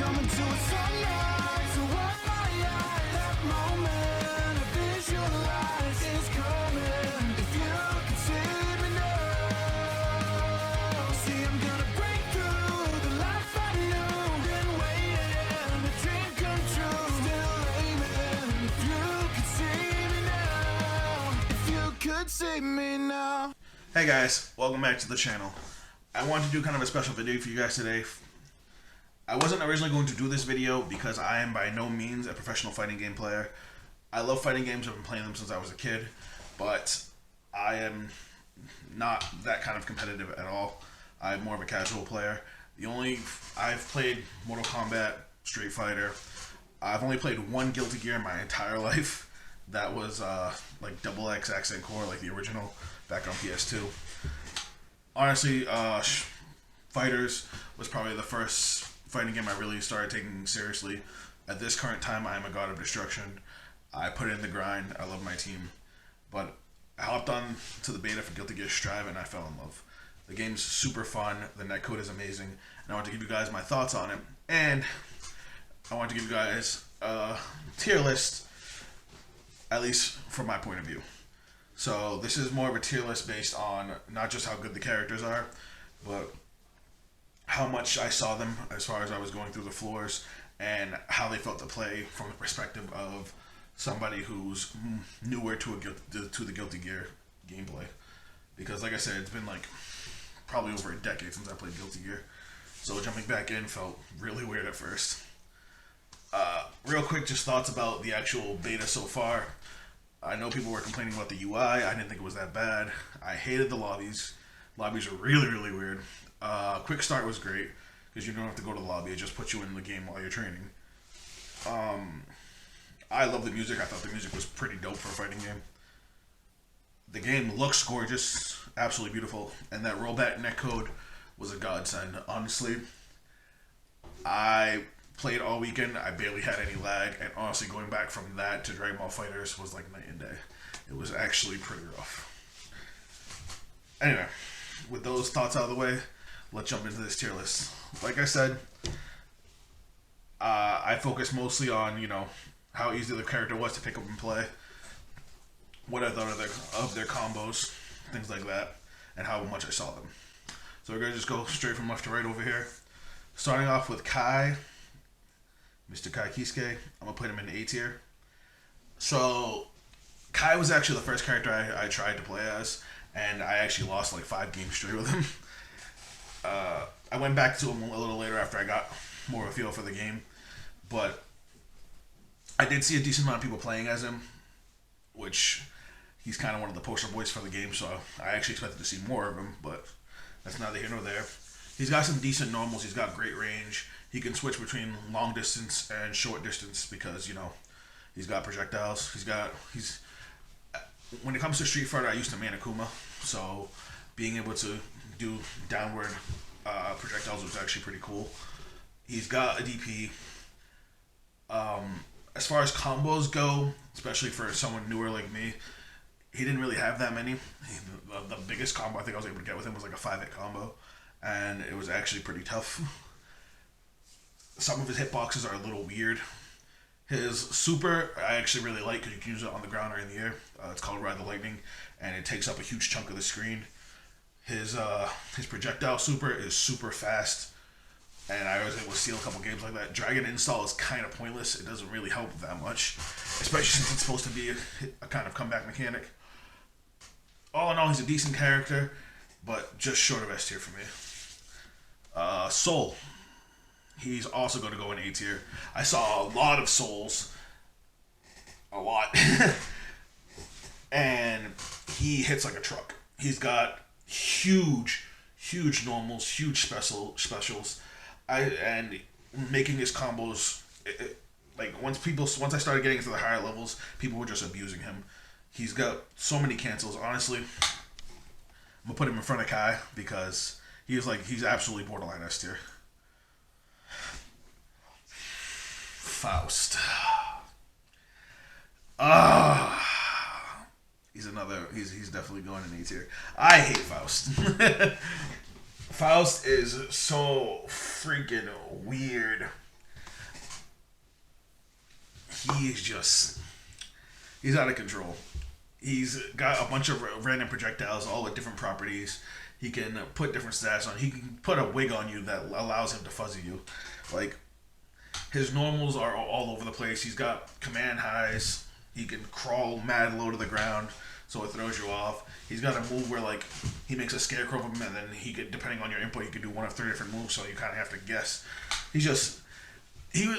coming to a sunrise. So what my eyes, that moment I visualize is coming. If you can see me now, see I'm gonna break through the life I knew. Been waiting, a dream come true. Still aiming. If you could see me now, if you could see me now. Hey guys, welcome back to the channel. I wanted to do kind of a special video for you guys today. I wasn't originally going to do this video because I am by no means a professional fighting game player. I love fighting games, I've been playing them since I was a kid, but I am not that kind of competitive at all. I'm more of a casual player. I've played Mortal Kombat, Street Fighter. I've only played one Guilty Gear in my entire life. That was like XX Accent Core, like the original, back on PS2. Honestly, Fighters was probably the first fighting game I really started taking seriously. At this current time, I am a god of destruction. I put in the grind. I love my team. But I hopped on to the beta for Guilty Gear Strive and I fell in love. The game's super fun. The netcode is amazing. And I want to give you guys my thoughts on it. And I want to give you guys a tier list, at least from my point of view. So this is more of a tier list based on not just how good the characters are, but how much I saw them as far as I was going through the floors and how they felt to play from the perspective of somebody who's newer to the Guilty Gear gameplay. Because like I said, it's been like probably over a decade since I played Guilty Gear. So jumping back in felt really weird at first. Real quick, just thoughts about the actual beta so far. I know people were complaining about the UI. I didn't think it was that bad. I hated the lobbies. Lobbies are really, really weird. Quick start was great because you don't have to go to the lobby. It just puts you in the game while you're training. I love the music. I thought the music was pretty dope for a fighting game. The game looks gorgeous, absolutely beautiful, and that rollback netcode was a godsend. Honestly, I played all weekend. I barely had any lag, and honestly, going back from that to Dragon Ball FighterZ was like night and day. It was actually pretty rough. Anyway, with those thoughts out of the way, let's jump into this tier list. Like I said, I focused mostly on, how easy the character was to pick up and play, what I thought of their combos, things like that, and how much I saw them. So we're going to just go straight from left to right over here. Starting off with Kai, Mr. Kai Kisuke. I'm going to put him in A tier. So, Kai was actually the first character I tried to play as, and I actually lost like 5 games straight with him. I went back to him a little later after I got more of a feel for the game, but I did see a decent amount of people playing as him, which he's kind of one of the poster boys for the game, so I actually expected to see more of him, but that's neither here nor there. He's got some decent normals. He's got great range. He can switch between long distance and short distance because, he's got projectiles. When it comes to Street Fighter, I used to main Akuma, so being able to do downward projectiles was actually pretty cool. He's got a DP. As far as combos go, especially for someone newer like me, he didn't really have that many. The biggest combo I think I was able to get with him was like a 5-hit combo, and it was actually pretty tough. Some of his hitboxes are a little weird. His super, I actually really like because you can use it on the ground or in the air. It's called Ride the Lightning, and it takes up a huge chunk of the screen. His projectile super is super fast, and I was able to steal a couple games like that. Dragon Install is kind of pointless. It doesn't really help that much, especially since it's supposed to be a kind of comeback mechanic. All in all, he's a decent character, but just short of S tier for me. Soul. He's also going to go in A tier. I saw a lot of Souls. A lot. And he hits like a truck. He's got huge normals, huge specials. And making his combos, once I started getting into the higher levels, people were just abusing him. He's got so many cancels. Honestly, I'm going to put him in front of Kai because he's absolutely borderline S tier. Faust. He's definitely going in A tier. I hate Faust. Faust is so freaking weird. he's out of control. He's got a bunch of random projectiles, all with different properties. He can put different stats on. He can put a wig on you that allows him to fuzzy you. Like, his normals are all over the place. He's got command highs. He can crawl mad low to the ground, so it throws you off. He's got a move where, like, he makes a scarecrow of him, and then he could, depending on your input, he can do one of 3 different moves, so you kind of have to guess.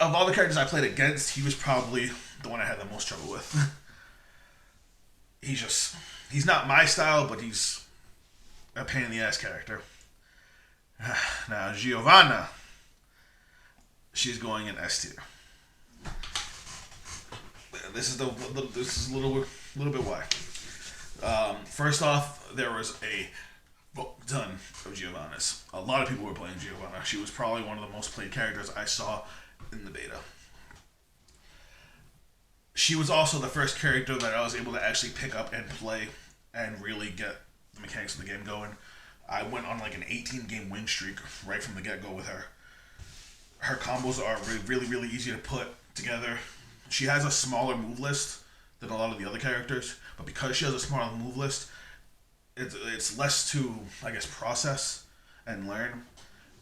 Of all the characters I played against, he was probably the one I had the most trouble with. He's not my style, but he's a pain in the ass character. Now, Giovanna, she's going in S tier. This is a little bit why. First off, there was a ton of Giovannas. A lot of people were playing Giovanna. She was probably one of the most played characters I saw in the beta. She was also the first character that I was able to actually pick up and play and really get the mechanics of the game going. I went on like an 18-game win streak right from the get-go with her. Her combos are really, really easy to put together. She has a smaller move list than a lot of the other characters, but because she has a smaller move list, it's less to, I guess, process and learn.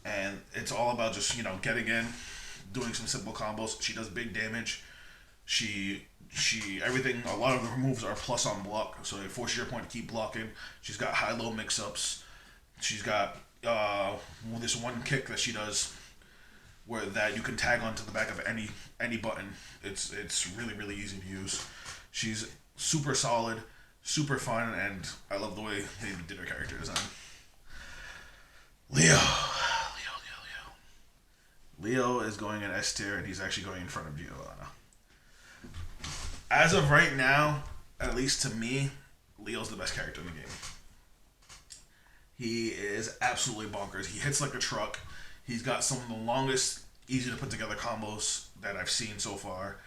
And it's all about just, getting in, doing some simple combos. She does big damage. A lot of her moves are plus on block, so it forces your opponent to keep blocking. She's got high-low mix-ups. She's got this one kick that she does that you can tag onto the back of any button. It's really, really easy to use. She's super solid, super fun, and I love the way they did her character design. Leo is going in S tier, and he's actually going in front of Giovanna. As of right now, at least to me, Leo's the best character in the game. He is absolutely bonkers. He hits like a truck. He's got some of the longest, easy to put together combos that I've seen so far.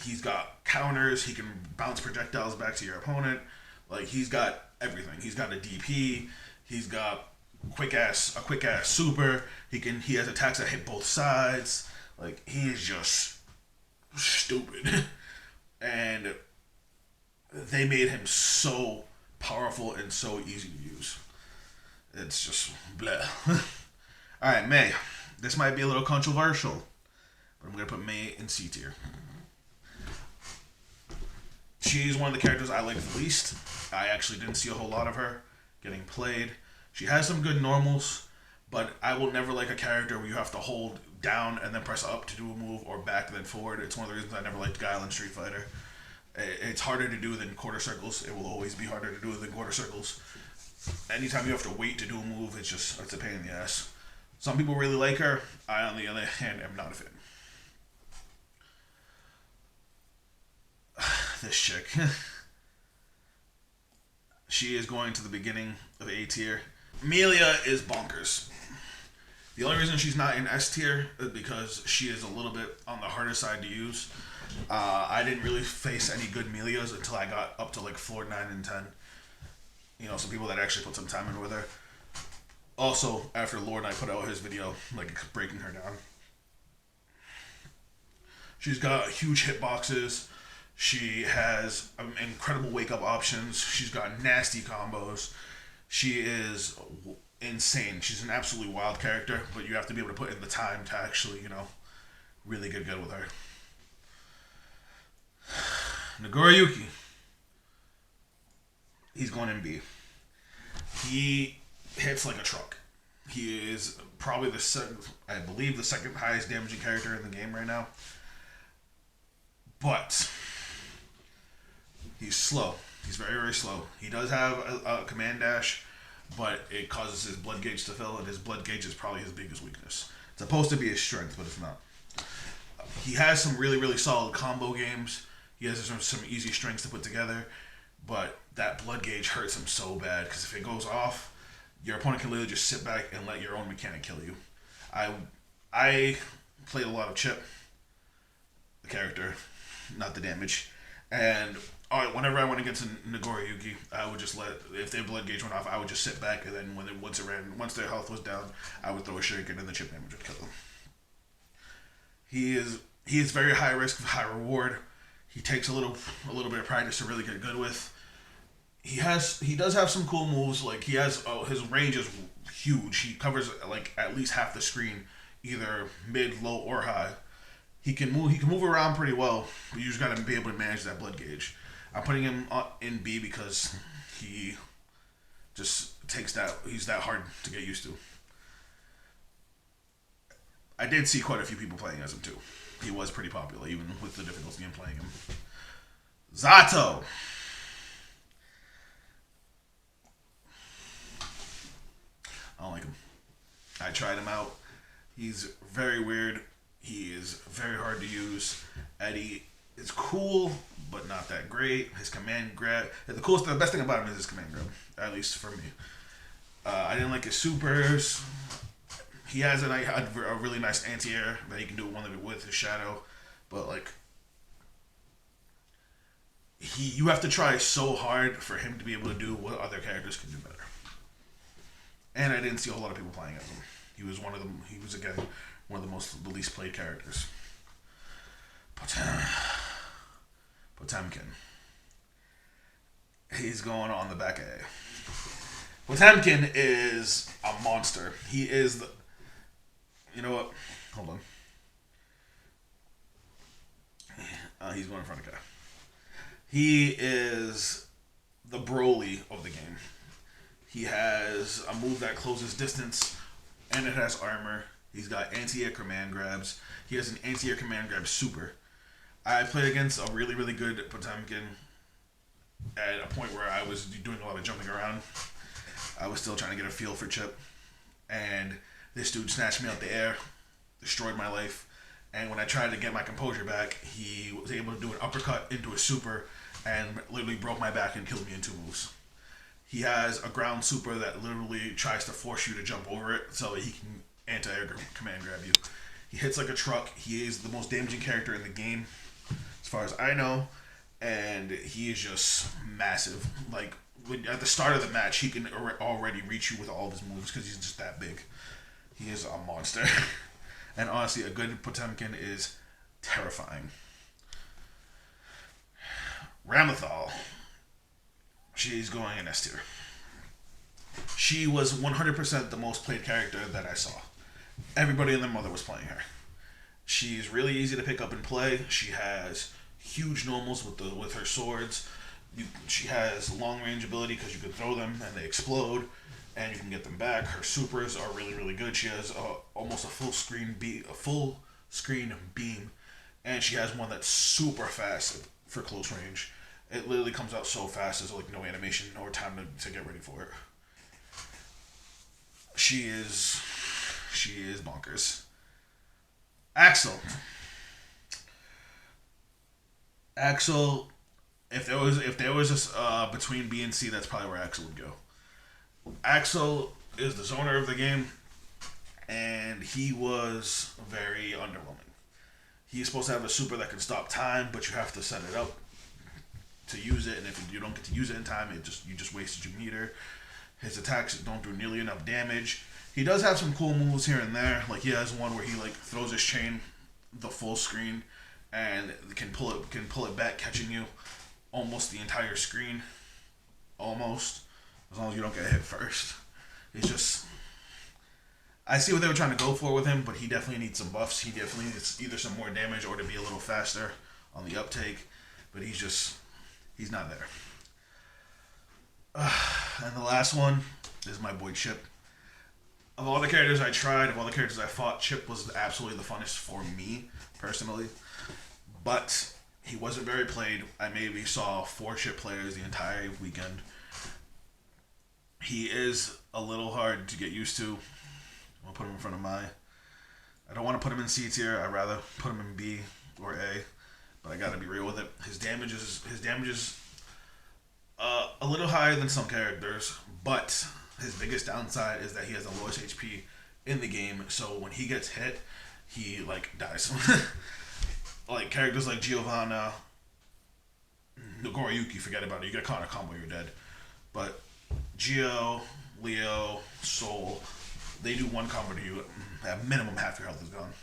He's got counters. He can bounce projectiles back to your opponent. Like, he's got everything. He's got a DP. He's got a quick ass super. He has attacks that hit both sides. Like, he is just stupid. And they made him so powerful and so easy to use. It's just blah. Alright, May. This might be a little controversial, but I'm going to put May in C tier. She's one of the characters I like the least. I actually didn't see a whole lot of her getting played. She has some good normals, but I will never like a character where you have to hold down and then press up to do a move, or back and then forward. It's one of the reasons I never liked Guile in Street Fighter. It's harder to do than quarter circles. It will always be harder to do than quarter circles. Anytime you have to wait to do a move, it's a pain in the ass. Some people really like her. I, on the other hand, am not a fan. This chick. She is going to the beginning of A tier. Amelia is bonkers. The only reason she's not in S tier is because she is a little bit on the harder side to use. I didn't really face any good Amelias until I got up to like floor 9 and 10. Some people that actually put some time in with her. Also, after Lord and I put out his video, like, breaking her down. She's got huge hitboxes. She has incredible wake-up options. She's got nasty combos. She is insane. She's an absolutely wild character, but you have to be able to put in the time to actually, really get good with her. Nagoroyuki. He's going in B. He hits like a truck. He is probably the second highest damaging character in the game right now. But he's slow. He's very, very slow. He does have a command dash, but it causes his blood gauge to fill, and his blood gauge is probably his biggest weakness. It's supposed to be his strength, but it's not. He has some really, really solid combo games. He has some easy strings to put together, but that blood gauge hurts him so bad, because if it goes off, your opponent can literally just sit back and let your own mechanic kill you. I played a lot of Chip, the character, not the damage, and whenever I went against Nagoroyuki, I would just if their blood gauge went off, I would just sit back, and then once their health was down, I would throw a shuriken and the chip damage would kill them. He is very high risk, high reward. He takes a little bit of practice to really get good with. He does have some cool moves. Like he has his range is huge. He covers like at least half the screen, either mid, low, or high. He can move around pretty well, but you just gotta be able to manage that blood gauge. I'm putting him in B because he just takes that. He's that hard to get used to. I did see quite a few people playing as him too. He was pretty popular, even with the difficulty in playing him. Zotto. I don't like him. I tried him out. He's very weird. He is very hard to use. Eddie is cool, but not that great. His command grab. The best thing about him is his command grab, at least for me. I didn't like his supers. He has a really nice anti-air that he can do with his shadow, but like you have to try so hard for him to be able to do what other characters can do better. And I didn't see a whole lot of people playing as him. He was again one of the least played characters. Potemkin. He's going on the back A. Potemkin is a monster. He is the. You know what? Hold on. He's going in front of guy. He is the Broly of the game. He has a move that closes distance, and it has armor. He's got anti-air command grabs. He has an anti-air command grab super. I played against a really, really good Potemkin at a point where I was doing a lot of jumping around. I was still trying to get a feel for Chip. And this dude snatched me out the air, destroyed my life. And when I tried to get my composure back, he was able to do an uppercut into a super and literally broke my back and killed me in 2 moves. He has a ground super that literally tries to force you to jump over it so he can anti-air command grab you. He hits like a truck. He is the most damaging character in the game, as far as I know, and he is just massive. Like at the start of the match, he can already reach you with all of his moves because he's just that big. He is a monster. And honestly, a good Potemkin is terrifying. Ramlethal. She's going in S tier. She was 100% the most played character that I saw. Everybody and their mother was playing her. She's really easy to pick up and play. She has huge normals with her swords. She has long range ability because you can throw them and they explode, and you can get them back. Her supers are really, really good. She has almost a full screen beam, and she has one that's super fast for close range. It literally comes out so fast. There's like no animation or time to get ready for it. She is bonkers. Axel, if there was a between B and C, that's probably where Axel would go. Axel is the zoner of the game, and he was very underwhelming. He's supposed to have a super that can stop time, but you have to set it up to use it, and if you don't get to use it in time, you just wasted your meter. His attacks don't do nearly enough damage. He does have some cool moves here and there. Like he has one where he like throws his chain the full screen and can pull it back, catching you almost the entire screen. Almost. As long as you don't get hit first. It's just I see what they were trying to go for with him, but he definitely needs some buffs. He definitely needs either some more damage or to be a little faster on the uptake. But he's not there. And the last one is my boy Chip. Of all the characters I tried, of all the characters I fought, Chip was absolutely the funnest for me, personally. But he wasn't very played. I maybe saw 4 Chip players the entire weekend. He is a little hard to get used to. I'll put him in front of my... I don't want to put him in C tier. I'd rather put him in B or A. But I gotta be real with it. His damage is a little higher than some characters, but his biggest downside is that he has the lowest HP in the game. So when he gets hit, he like dies. Like characters like Giovanna, Nagoroyuki, forget about it. You get caught in a combo, you're dead. But Gio, Leo, Soul, they do one combo to you. At minimum, half your health is gone.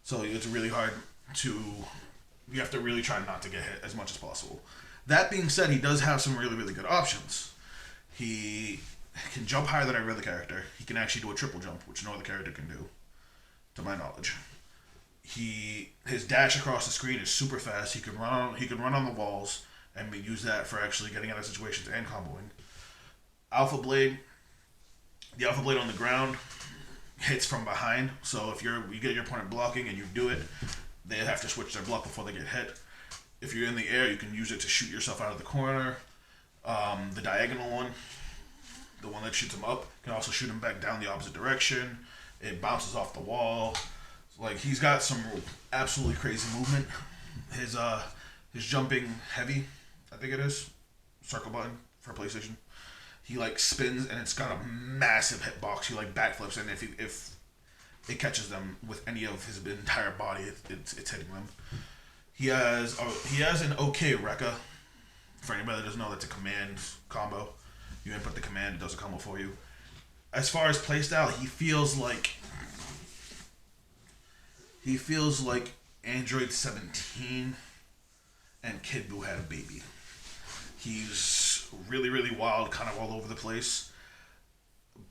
So it's really hard. You have to really try not to get hit as much as possible. That being said, he does have some really, really good options. He can jump higher than every other character. He can actually do a triple jump, which no other character can do, to my knowledge. His dash across the screen is super fast. He can run on the walls and use that for actually getting out of situations and comboing. Alpha Blade, the Alpha Blade on the ground hits from behind. So if you get your opponent blocking and you do it, they have to switch their block before they get hit. If you're in the air, you can use it to shoot yourself out of the corner. The diagonal one, the one that shoots him up, can also shoot him back down the opposite direction. It bounces off the wall. Like, he's got some absolutely crazy movement. His jumping heavy, I think it is, circle button for PlayStation. He like spins and it's got a massive hitbox. He like backflips, and if it catches them with any of his entire body, it's hitting them. He has an okay Rekka. For anybody that doesn't know, that's a command combo. You input the command, it does a combo for you. As far as playstyle, he feels like Android 17 and Kid Buu had a baby. He's really, really wild, kind of all over the place.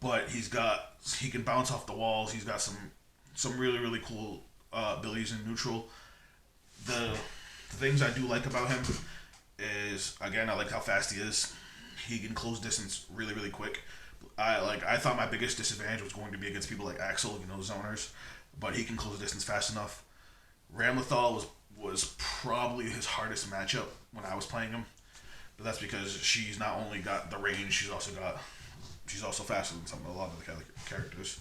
But he can bounce off the walls. He's got some really, really cool abilities in neutral. The things I do like about him is, again, I like how fast he is. He can close distance really, really quick. I thought my biggest disadvantage was going to be against people like Axel, zoners, but he can close distance fast enough. Ramlethal was probably his hardest matchup when I was playing him, but that's because she's not only got the range, she's also faster than a lot of the characters.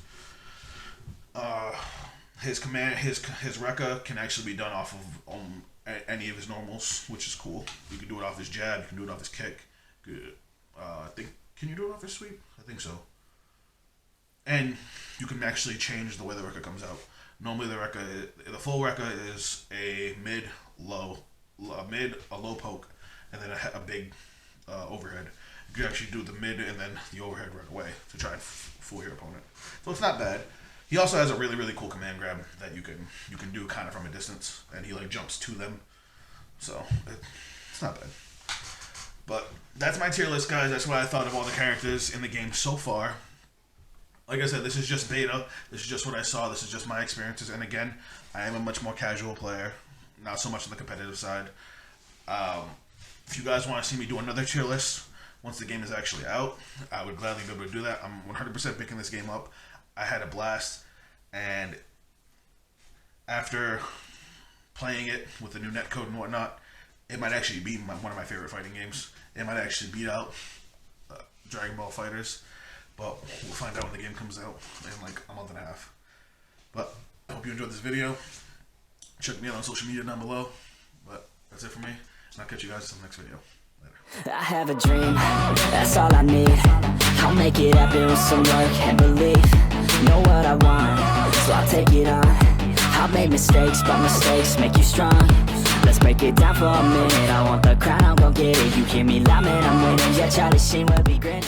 His Rekka can actually be done off of any of his normals, which is cool. You can do it off his jab, you can do it off his kick. Can you do it off his sweep? I think so. And you can actually change the way the Rekka comes out. Normally the full Rekka is a mid, low poke, and then a big overhead. You can actually do the mid and then the overhead right away to try and fool your opponent. So it's not bad. He also has a really, really cool command grab that you can do kind of from a distance, and he like jumps to them. So it's not bad. But that's my tier list, guys. That's what I thought of all the characters in the game so far. Like I said, this is just beta. This is just what I saw. This is just my experiences. And again, I am a much more casual player, not so much on the competitive side. If you guys want to see me do another tier list once the game is actually out, I would gladly be able to do that. I'm 100% picking this game up. I had a blast, and after playing it with the new netcode and whatnot, it might actually be one of my favorite fighting games. It might actually beat out Dragon Ball FighterZ, but we'll find out when the game comes out in like a month and a half. But I hope you enjoyed this video. Check me out on social media down below. But that's it for me, and I'll catch you guys in the next video. Later. I have a dream, that's all I need. I'll make it happen with some work and belief. Know what I want, so I'll take it on. I'll make mistakes, but mistakes make you strong. Let's break it down for a minute. I want the crown, I'm gon' get it. You hear me loud, man, I'm winning. Yeah, Charlie Sheen will be grinning.